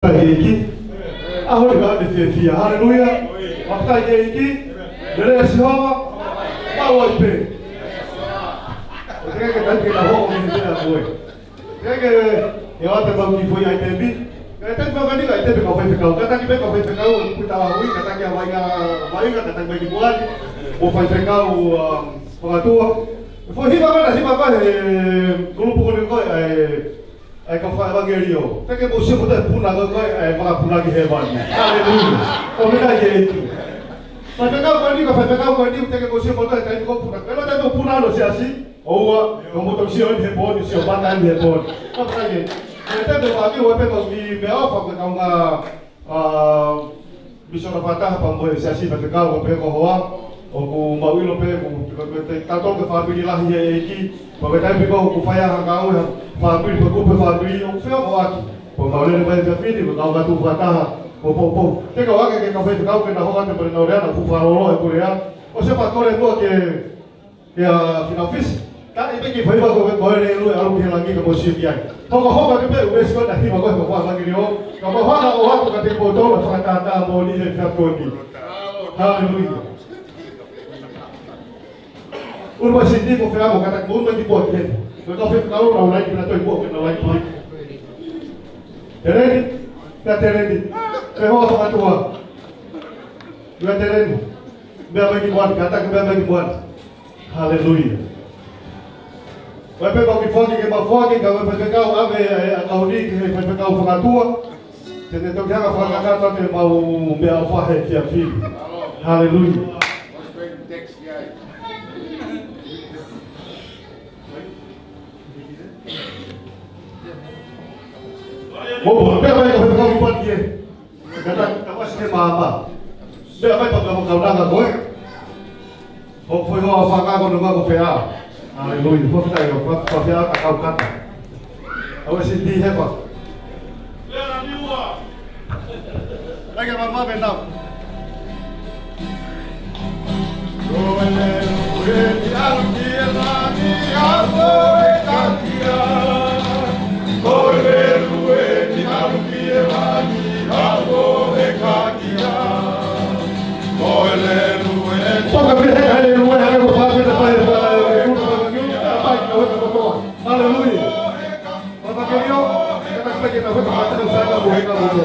Hiki ahori ga defefia haleluya wakati hiki ndio sihawa bawa ipe kege tanke na ho mwenye boy kege yote kwa kifo ya itembi kata kwa gani ka itembi kwa fefeka kata kibe kwa fefeka kutawa hui kata kia waiga kata kwa kibwani kwa fefeka kwa tua for hiva kana hiva kwa grupo kwa ai ka fa evangelio te ke bose mo te puna ko ai ma puna ki he bani haleluya o me da ye tu pa te ka ni te ke bose mo te ko puna pero te ko puna no se así o wa como to si on he boni si o ba ta he boni pa ta ye te de ba ki o pe ko mi me o fa ko ka nga bisora fata pa mo se así pa te ka o pe ko hoa o ku mawilo pe ku te ka to ke family la ye ki pa te pe ko ku fa ya ka o family ko pe family o fe o aki po mawile pe te fini ko ka tu fata po te ka wa ke ka fe ka ke na ho ka pe na ora na ku fa ro e ku ya o se pa tore mo ke a final office ka e pe ki fa ba ko ko le lu a lu ke la ki ko si ki ai ko ho ka pe u se ko na ki ma ko ko fa ki ro ka mo ha na o ha ko ka te ko to la fa ta mo ni se fa ko ni haleluya urba sindi ko fa mo kata ko mo di po ke ko fe ka ro na ki na to po ke na lai po tereni ta tereni ke ho fa tua dua tereni be ba ki buat kata ke be ba ki buat haleluya wa pe ko ki fo ki ma fo ki ka fe ka o ave ka o ni ke fe ka o fa tua tene to ka fa ka ta te ma o be a fa he fi fi haleluya Mo be ba ko ko ko ye kata ka se mama be ba ko ko ka na ko o foi ho fa ka ko no ko fe a haleluya fo ta yo fa fe a ka ka ta o se di he pa le na ni wa la ke mama be na o le ni al ki la ni a ko e ka ki a ko le Toca per aleluia, aleluia, aleluia. Papa querido, kita sebagai nafas mata saya boleh kamu.